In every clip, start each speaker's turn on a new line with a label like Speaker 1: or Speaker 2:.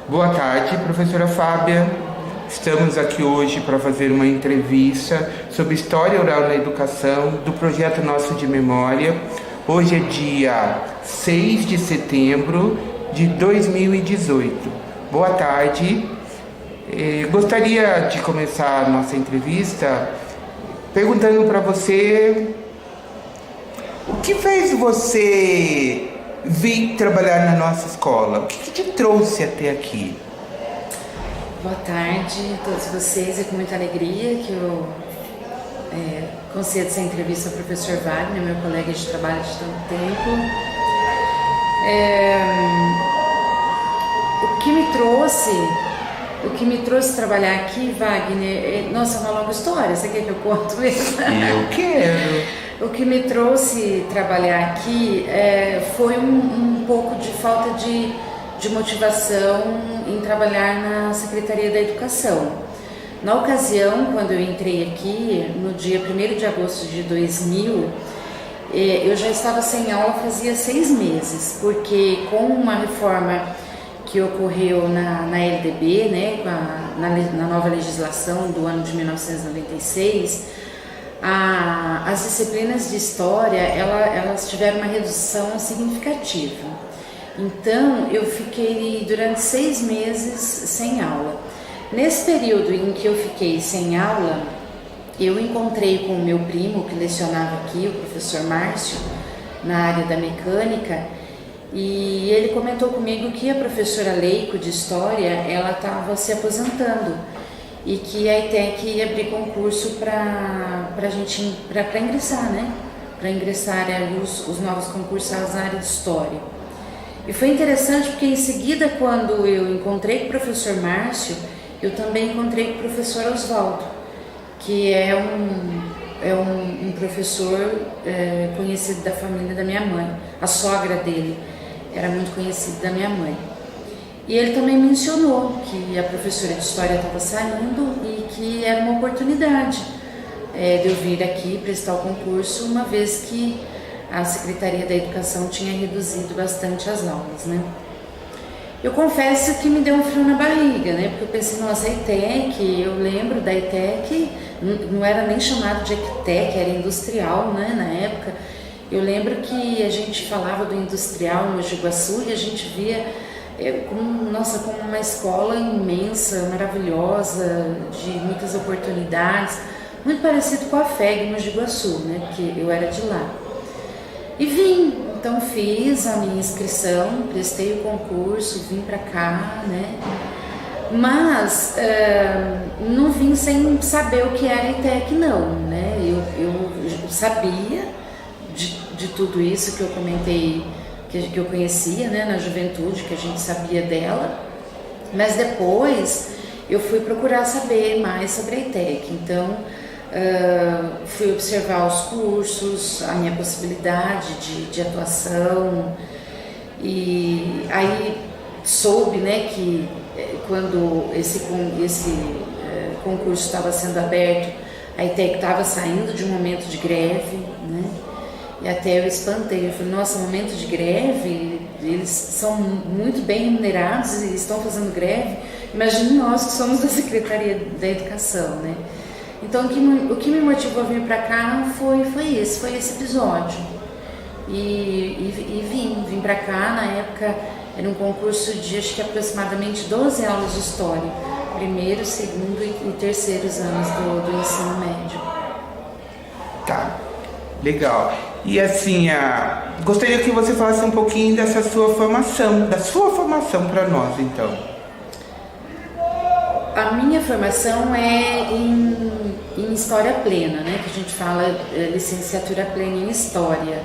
Speaker 1: Boa tarde, professora Fábia. Estamos aqui hoje para fazer uma entrevista sobre História Oral na Educação do projeto Nosso de Memória. Hoje é dia 6 de setembro de 2018. Boa tarde. Gostaria de começar a nossa entrevista perguntando para você o que fez você vir trabalhar na nossa escola? O que te trouxe até aqui?
Speaker 2: Boa tarde a todos vocês, é com muita alegria que eu concedo essa entrevista ao professor Wagner, meu colega de trabalho de tanto tempo. O que me trouxe trabalhar aqui, Wagner, nossa, é uma longa história, você quer que eu conte mesmo?
Speaker 1: Eu quero.
Speaker 2: O que me trouxe trabalhar aqui foi um pouco de falta de motivação em trabalhar na Secretaria da Educação. Na ocasião, quando eu entrei aqui, no dia 1º de agosto de 2000, eu já estava sem aula fazia 6 meses, porque com uma reforma que ocorreu na LDB, né, na nova legislação do ano de 1996, as disciplinas de história, elas tiveram uma redução significativa. Então, eu fiquei durante 6 meses sem aula. Nesse período em que eu fiquei sem aula, eu encontrei com o meu primo, que lecionava aqui, o professor Márcio, na área da mecânica, e ele comentou comigo que a professora Leico de História, ela estava se aposentando e que a ETEC ia abrir concurso para ingressar, né? Para ingressar ali os novos concursados na área de História. E foi interessante porque em seguida, quando eu encontrei com o professor Márcio, eu também encontrei com o professor Oswaldo, que é um professor conhecido da família da minha mãe. A sogra dele era muito conhecida da minha mãe. E ele também mencionou que a professora de História estava saindo e que era uma oportunidade de eu vir aqui prestar o concurso, uma vez que a Secretaria da Educação tinha reduzido bastante as aulas, né? Eu confesso que me deu um frio na barriga, né? Porque eu pensei, nossa, a ETEC, eu lembro da ETEC, não era nem chamado de ETEC, era industrial, né, na época. Eu lembro que a gente falava do industrial no Mogi Guaçu e a gente via como uma escola imensa, maravilhosa, de muitas oportunidades, muito parecido com a FEG no Mogi Guaçu, né? Porque eu era de lá. E vim, então fiz a minha inscrição, prestei o concurso, vim para cá, né? Mas não vim sem saber o que era ETEC, não, né? Eu sabia de tudo isso que eu comentei, que eu conhecia, né, na juventude, que a gente sabia dela, mas depois eu fui procurar saber mais sobre a ETEC. Então fui observar os cursos, a minha possibilidade de atuação, e aí soube, né, que quando esse concurso estava sendo aberto, a ETEC estava saindo de um momento de greve, né? E até eu espantei, eu falei, nossa, momento de greve, eles são muito bem remunerados e estão fazendo greve, imagine nós que somos da Secretaria da Educação, né? Então o que me motivou a vir para cá foi esse episódio. E vim para cá, na época era um concurso de acho que aproximadamente 12 aulas de História, 1º, 2º e 3º anos do ensino médio.
Speaker 1: Tá, legal. E assim, gostaria que você falasse um pouquinho dessa sua formação, para nós, então.
Speaker 2: A minha formação é em História Plena, né? Que a gente fala licenciatura plena em História.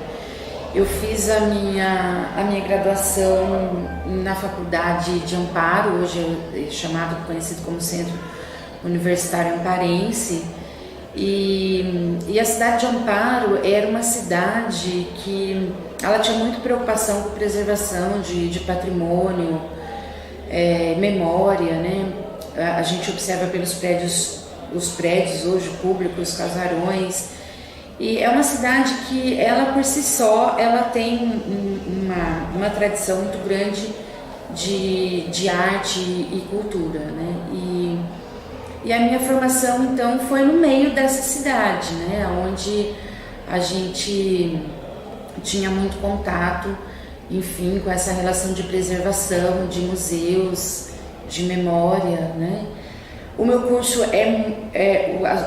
Speaker 2: Eu fiz a minha graduação na Faculdade de Amparo, hoje é conhecido como Centro Universitário Amparense. E a cidade de Amparo era uma cidade que ela tinha muita preocupação com preservação de patrimônio, memória, né? A gente observa pelos prédios, os prédios hoje públicos, casarões, e é uma cidade que ela por si só ela tem uma tradição muito grande de arte e cultura, né? E a minha formação então foi no meio dessa cidade, né? Onde a gente tinha muito contato, enfim, com essa relação de preservação, de museus, de memória, né? O meu curso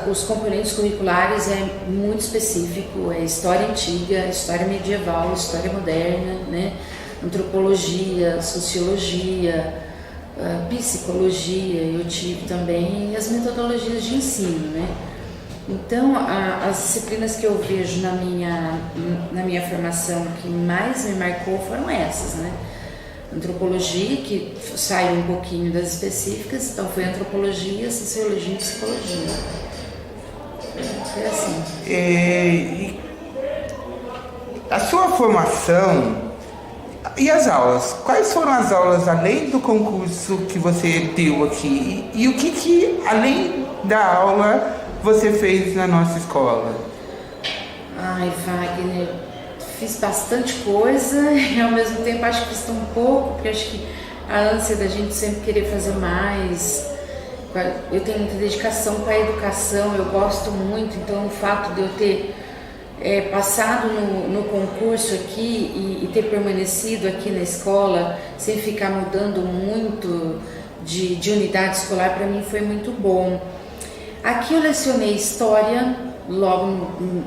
Speaker 2: os componentes curriculares é muito específico, é história antiga, história medieval, história moderna, né? Antropologia, sociologia, psicologia, eu tive também, e as metodologias de ensino, né? Então, as disciplinas que eu vejo na minha formação que mais me marcou foram essas, né? Antropologia, que saiu um pouquinho das específicas, então foi antropologia, sociologia e psicologia. Foi assim.
Speaker 1: E a sua formação e as aulas? Quais foram as aulas além do concurso que você deu aqui? E o que além da aula você fez na nossa escola?
Speaker 2: Ai, Wagner, fiz bastante coisa e ao mesmo tempo acho que fiz tão pouco, porque acho que a ânsia da gente sempre querer fazer mais. Eu tenho muita dedicação com a educação, eu gosto muito, então o fato de eu ter passado no concurso aqui e ter permanecido aqui na escola sem ficar mudando muito de unidade escolar, para mim foi muito bom. Aqui eu lecionei História logo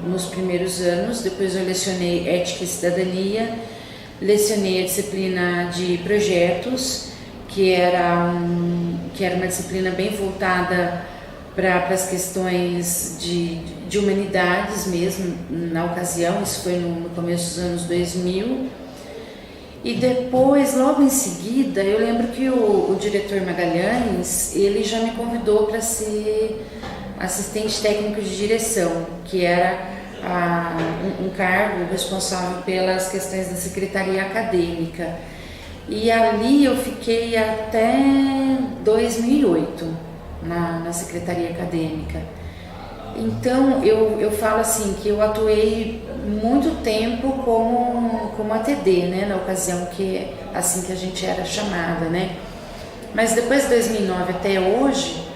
Speaker 2: nos primeiros anos, depois eu lecionei Ética e Cidadania, lecionei a disciplina de Projetos, que era uma disciplina bem voltada para as questões de humanidades mesmo, na ocasião, isso foi no começo dos anos 2000. E depois, logo em seguida, eu lembro que o diretor Magalhães, ele já me convidou para ser assistente técnico de direção, que era um cargo responsável pelas questões da secretaria acadêmica. E ali eu fiquei até 2008 na secretaria acadêmica. Então eu falo assim que eu atuei muito tempo como ATD, né, na ocasião que assim que a gente era chamada, né? Mas depois de 2009 até hoje,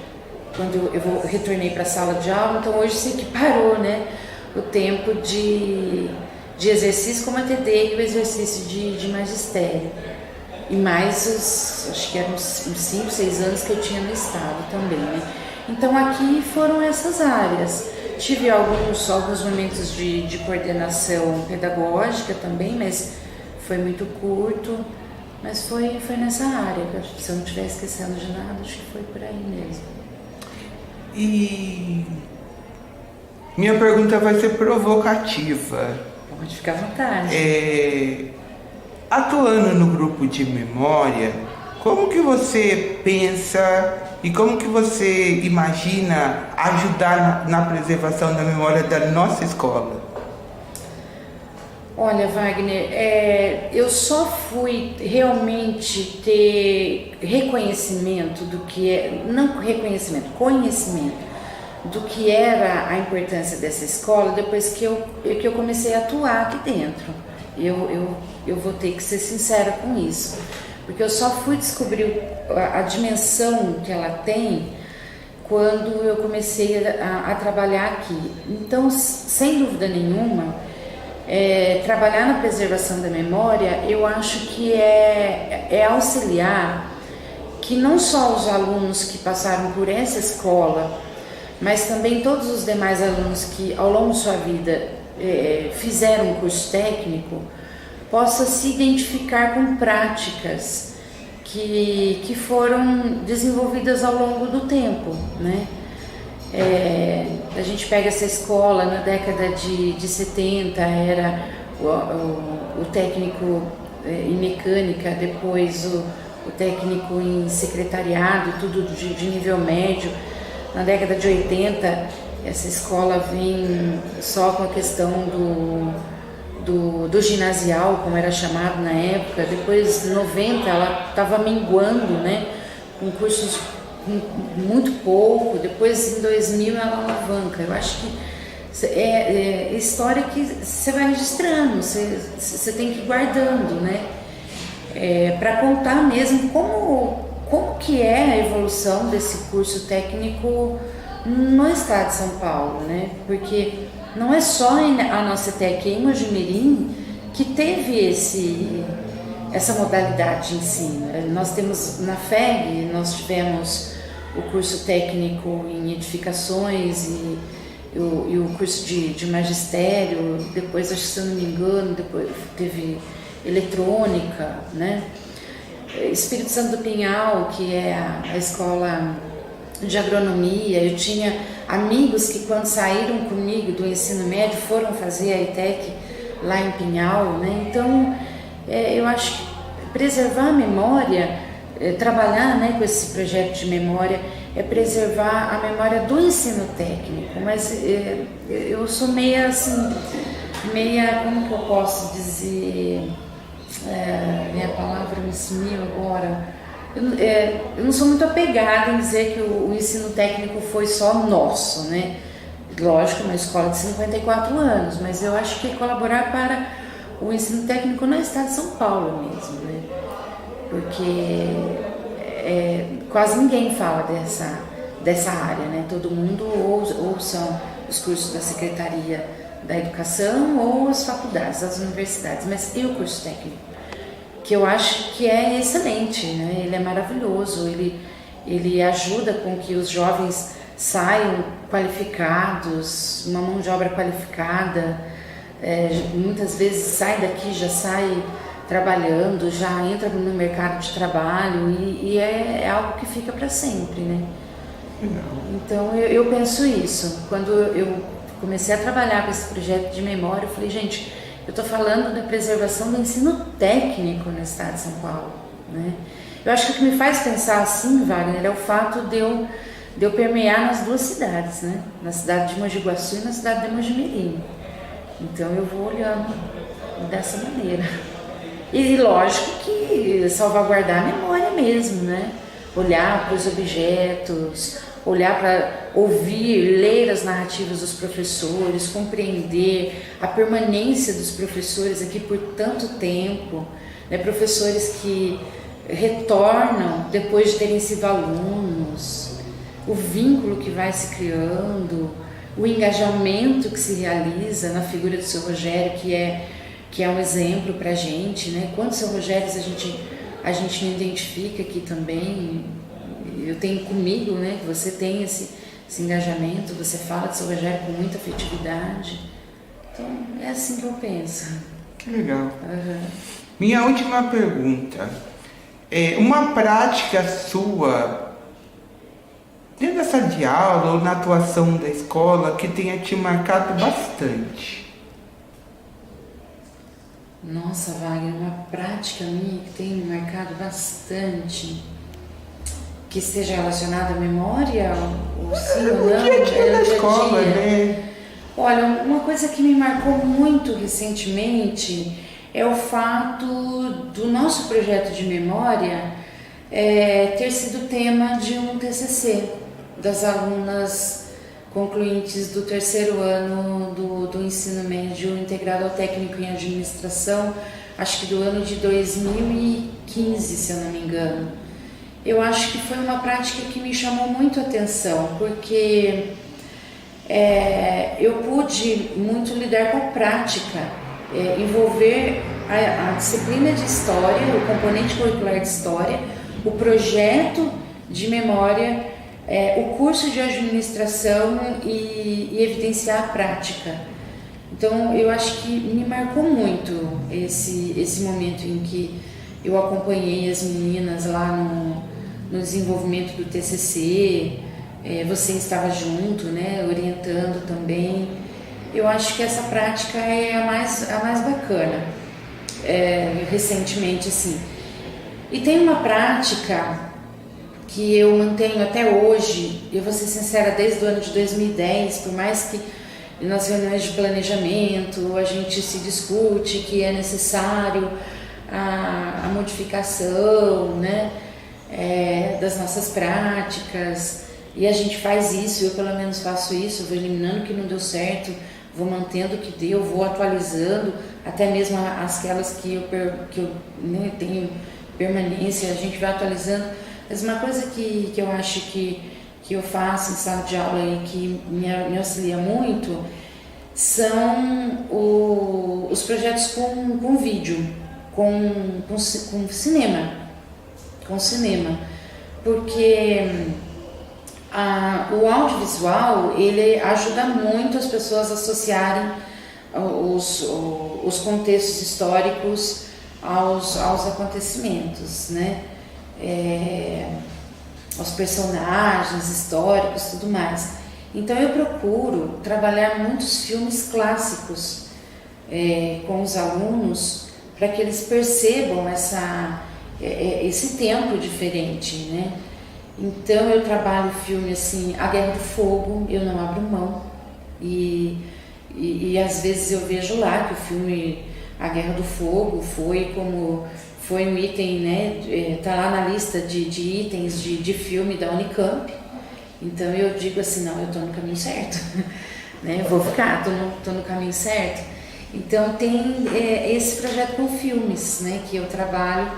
Speaker 2: quando eu retornei para a sala de aula, então hoje se equiparou, né, o tempo de exercício como ATD e o exercício de magistério. E mais acho que eram uns 5, 6 anos que eu tinha no estado também, né? Então aqui foram essas áreas. Tive alguns momentos de coordenação pedagógica também, mas foi muito curto. Mas foi nessa área, se eu não estiver esquecendo de nada, acho que foi por aí mesmo.
Speaker 1: E minha pergunta vai ser provocativa.
Speaker 2: Pode ficar à vontade.
Speaker 1: Atuando no grupo de memória, como que você pensa e como que você imagina ajudar na preservação da memória da nossa escola?
Speaker 2: Olha, Wagner, eu só fui realmente ter reconhecimento do que não reconhecimento, conhecimento do que era a importância dessa escola depois que eu comecei a atuar aqui dentro. Eu vou ter que ser sincera com isso, porque eu só fui descobrir a dimensão que ela tem quando eu comecei a trabalhar aqui. Então, sem dúvida nenhuma, trabalhar na preservação da memória, eu acho que é auxiliar que não só os alunos que passaram por essa escola, mas também todos os demais alunos que ao longo de sua vida fizeram um curso técnico, possa se identificar com práticas que foram desenvolvidas ao longo do tempo, né? A gente pega essa escola na década de 70, era o técnico em mecânica, depois o técnico em secretariado, tudo de nível médio. Na década de 80, essa escola vem só com a questão do ginasial, como era chamado na época. Depois, em 90, ela estava minguando, né, com cursos muito pouco. Depois, em 2000, ela alavanca. Eu acho que é história que você vai registrando, você tem que ir guardando, né? para contar mesmo como que é a evolução desse curso técnico no estado de São Paulo, né? Porque não é só a nossa ETEC em Mojimirim que teve essa modalidade de ensino. Nós temos na FEG, nós tivemos o curso técnico em edificações e o curso de magistério, depois, acho que se eu não me engano, depois teve eletrônica, né? Espírito Santo do Pinhal, que é a escola de agronomia. Eu tinha amigos que quando saíram comigo do ensino médio foram fazer a ETEC lá em Pinhal, né? Então, eu acho que preservar a memória, trabalhar, né, com esse projeto de memória, é preservar a memória do ensino técnico, mas eu sou meia assim, como que eu posso dizer, minha palavra me sumiu agora, eu não sou muito apegada em dizer que o ensino técnico foi só nosso, né? Lógico, uma escola de 54 anos, mas eu acho que é colaborar para o ensino técnico no estado de São Paulo mesmo, né? Porque quase ninguém fala dessa área, né? Todo mundo ou são os cursos da Secretaria da Educação ou as faculdades, as universidades, mas e o curso técnico? Que eu acho que é excelente, né? Ele é maravilhoso, ele ajuda com que os jovens saiam qualificados, uma mão de obra qualificada, muitas vezes sai daqui, já sai trabalhando, já entra no mercado de trabalho e é algo que fica para sempre, né? Então eu penso isso. Quando eu comecei a trabalhar com esse projeto de memória, eu falei, gente, eu estou falando da preservação do ensino técnico no estado de São Paulo, né? Eu acho que o que me faz pensar assim, Wagner, é o fato de eu permear nas duas cidades, né? Na cidade de Mogi Guaçu e na cidade de Mojimirim. Então eu vou olhando dessa maneira. E lógico que salvaguardar a memória mesmo, né? Olhar para os objetos, olhar para ouvir, ler as narrativas dos professores, compreender a permanência dos professores aqui por tanto tempo, né? Professores que retornam depois de terem sido alunos, o vínculo que vai se criando, o engajamento que se realiza na figura do seu Rogério, que é um exemplo para a gente, né? Quantos seu Rogérios a gente me identifica aqui também. Eu tenho comigo, né? Que você tem esse engajamento, você fala de seu Rogério com muita afetividade. Então, é assim que eu penso.
Speaker 1: Que legal. Minha última pergunta. Uma prática sua, dentro da sala de aula ou na atuação da escola, que tenha te marcado bastante?
Speaker 2: Nossa, Wagner, uma prática minha que tem me marcado bastante, que esteja relacionada à memória, ou sim ou não?
Speaker 1: O dia da escola, né?
Speaker 2: Olha, uma coisa que me marcou muito recentemente é o fato do nosso projeto de memória ter sido tema de um TCC das alunas concluintes do terceiro ano do ensino médio integrado ao técnico em administração, acho que do ano de 2015, se eu não me engano. Eu acho que foi uma prática que me chamou muito a atenção, porque eu pude muito lidar com a prática, envolver a disciplina de história, o componente curricular de história, o projeto de memória, o curso de administração e evidenciar a prática. Então eu acho que me marcou muito esse momento em que eu acompanhei as meninas lá no desenvolvimento do TCC, você estava junto, né, orientando também. Eu acho que essa prática é a mais bacana, recentemente assim. E tem uma prática que eu mantenho até hoje, eu vou ser sincera, desde o ano de 2010, por mais que nas reuniões de planejamento a gente se discute que é necessário a modificação, né, das nossas práticas, e a gente faz isso, eu pelo menos faço isso, vou eliminando o que não deu certo, vou mantendo o que deu, vou atualizando até mesmo aquelas que eu né, tenho permanência, a gente vai atualizando. Mas uma coisa que eu acho que eu faço em sala de aula e que me auxilia muito são os projetos com vídeo, com cinema, porque o audiovisual ele ajuda muito as pessoas a associarem os contextos históricos aos acontecimentos, né? Aos personagens históricos, tudo mais. Então eu procuro trabalhar muitos filmes clássicos com os alunos para que eles percebam esse tempo diferente, né? Então eu trabalho filme assim, A Guerra do Fogo, eu não abro mão e às vezes eu vejo lá que o filme A Guerra do Fogo foi um item, né? Tá lá na lista de itens de filme da Unicamp. Então eu digo assim, não, eu estou no caminho certo, né? Eu vou ficar, estou no caminho certo. Então tem esse projeto com filmes, né? Que eu trabalho,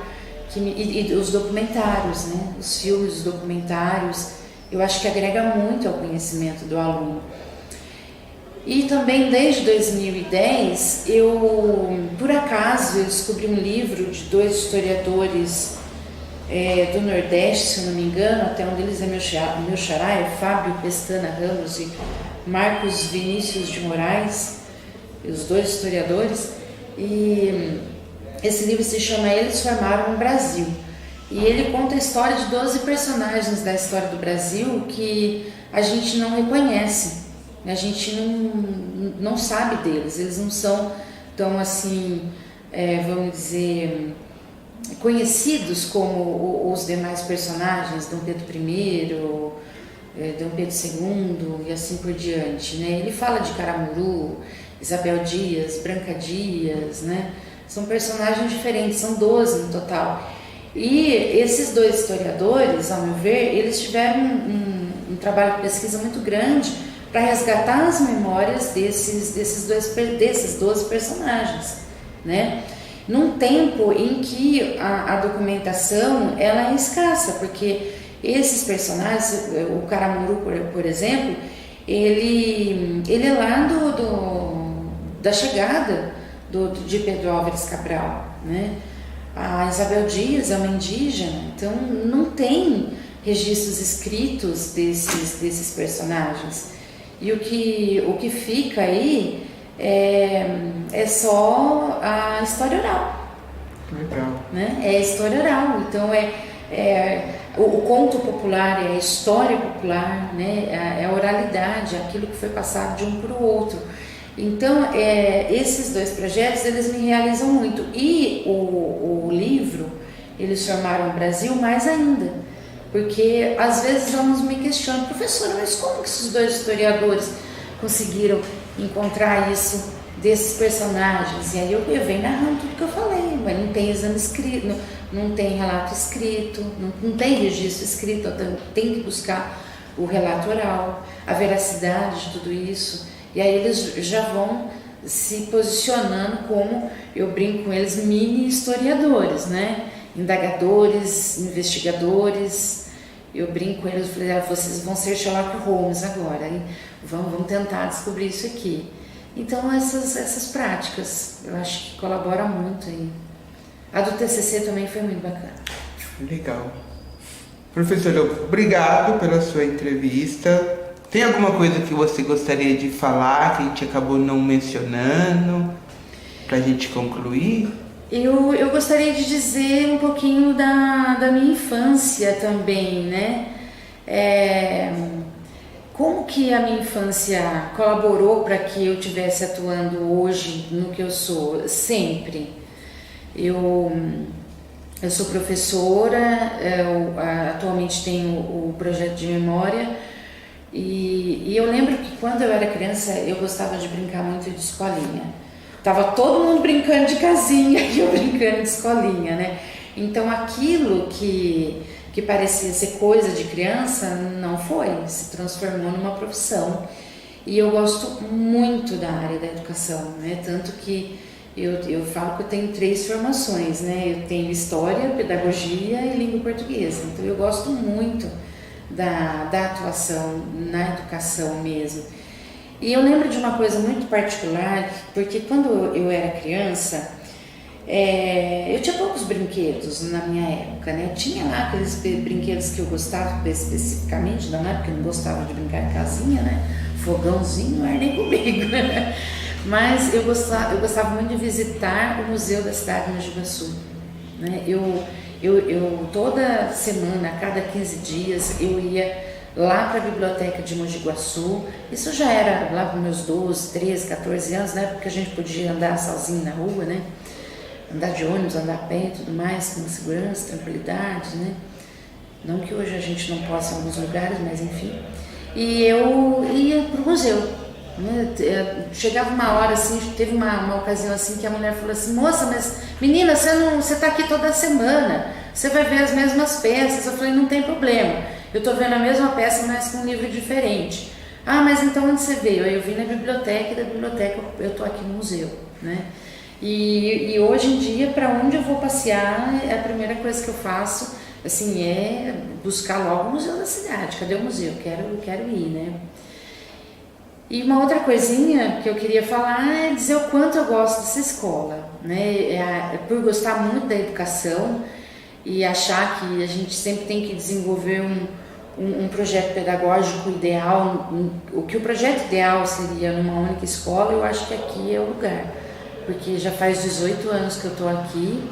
Speaker 2: e os documentários, né? Os filmes, os documentários, eu acho que agrega muito ao conhecimento do aluno. E também desde 2010, por acaso, eu descobri um livro de 2 historiadores do Nordeste, se eu não me engano, até um deles é meu xará, é Fábio Pestana Ramos e Marcos Vinícius de Moraes, os 2 historiadores, e esse livro se chama Eles Formaram o Brasil, e ele conta a história de 12 personagens da história do Brasil que a gente não reconhece, a gente não sabe deles, eles não são tão assim, vamos dizer, conhecidos como os demais personagens, Dom Pedro I, Dom Pedro II e assim por diante, né? Ele fala de Caramuru, Isabel Dias, Branca Dias, né? São personagens diferentes, são 12 no total. E esses 2 historiadores, ao meu ver, eles tiveram um trabalho de pesquisa muito grande para resgatar as memórias desses 12 personagens, né? Num tempo em que a documentação ela é escassa, porque esses personagens, o Caramuru, por exemplo, ele é lá da chegada de Pedro Álvares Cabral, né? A Isabel Dias é uma indígena, então não tem registros escritos desses personagens. E o que fica aí é só a história oral.
Speaker 1: Legal.
Speaker 2: Né? É a história oral. Então o conto popular, é a história popular, né? É a oralidade, aquilo que foi passado de um para o outro. Então esses 2 projetos eles me realizam muito. E o livro Eles Formaram o Brasil mais ainda. Porque às vezes os alunos me questionam, professora, mas como que esses 2 historiadores conseguiram encontrar isso desses personagens? E aí eu venho narrando tudo que eu falei, mas não tem exame escrito, não tem relato escrito, não tem registro escrito, então tem que buscar o relato oral, a veracidade de tudo isso. E aí eles já vão se posicionando como, eu brinco com eles, mini historiadores, né? Indagadores, investigadores. Eu brinco com eles, eu falei, vocês vão ser Sherlock Holmes agora, hein? Vamos tentar descobrir isso aqui. Então essas práticas, eu acho que colaboram muito aí. A do TCC também foi muito bacana.
Speaker 1: Legal. Professora, obrigado pela sua entrevista. Tem alguma coisa que você gostaria de falar que a gente acabou não mencionando, para a gente concluir?
Speaker 2: Eu gostaria de dizer um pouquinho da minha infância também, né? Como que a minha infância colaborou para que eu estivesse atuando hoje no que eu sou? Sempre. Eu sou professora, atualmente tenho o projeto de memória e eu lembro que quando eu era criança eu gostava de brincar muito de escolinha. Tava todo mundo brincando de casinha e eu brincando de escolinha, né? Então aquilo que parecia ser coisa de criança não foi, se transformou numa profissão. E eu gosto muito da área da educação, né? Tanto que Eu falo que eu tenho 3 formações, né? Eu tenho História, Pedagogia e Língua Portuguesa. Então eu gosto muito da atuação na educação mesmo. E eu lembro de uma coisa muito particular, porque quando eu era criança, eu tinha poucos brinquedos na minha época, né? Tinha lá aqueles brinquedos que eu gostava especificamente, na época eu não gostava de brincar em casinha, né? Fogãozinho não era nem comigo, né? Mas eu gostava muito de visitar o museu da cidade de Mogi Guaçu, né? Eu toda semana, a cada 15 dias, eu ia lá para a biblioteca de Mogi Guaçu. Isso já era lá para meus 12, 13, 14 anos, né? Porque a gente podia andar sozinho na rua, né? Andar de ônibus, andar a pé e tudo mais, com segurança, tranquilidade, né? Não que hoje a gente não possa em alguns lugares, mas enfim. E eu ia para o museu, né? Chegava uma hora assim, teve uma ocasião assim que a mulher falou assim: moça, mas menina, você tá aqui toda semana, você vai ver as mesmas peças. Eu falei: não tem problema, eu tô vendo a mesma peça, mas com um livro diferente. Ah, mas então onde você veio? Aí eu vim na biblioteca, e da biblioteca eu tô aqui no museu, né? E hoje em dia, para onde eu vou passear, a primeira coisa que eu faço assim é buscar logo o museu da cidade. Cadê o museu? Quero ir, né? E uma outra coisinha que eu queria falar é dizer o quanto eu gosto dessa escola, né? Por gostar muito da educação e achar que a gente sempre tem que desenvolver um projeto pedagógico ideal. O que o projeto ideal seria numa única escola, eu acho que aqui é o lugar, porque já faz 18 anos que eu estou aqui.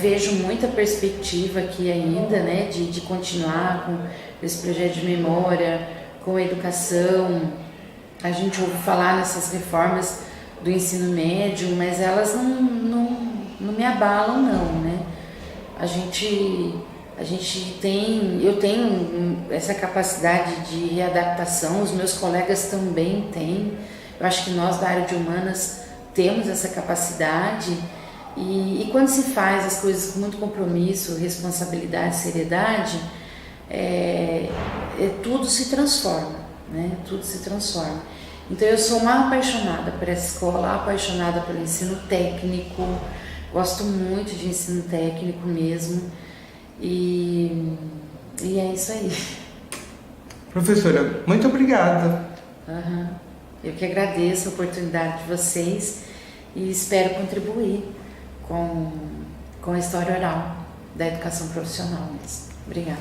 Speaker 2: Vejo muita perspectiva aqui ainda, né, de continuar com esse projeto de memória, com a educação. A gente ouve falar nessas reformas do ensino médio, mas elas não me abalam não, né? Eu tenho essa capacidade de readaptação, os meus colegas também têm. Eu acho que nós da área de humanas temos essa capacidade. E quando se faz as coisas com muito compromisso, responsabilidade, seriedade, tudo se transforma, né? Tudo se transforma. Então eu sou uma apaixonada por essa escola, apaixonada pelo ensino técnico, gosto muito de ensino técnico mesmo, e é isso aí.
Speaker 1: Professora, muito obrigada.
Speaker 2: Eu que agradeço a oportunidade de vocês e espero contribuir com a história oral da educação profissional mesmo. Obrigada.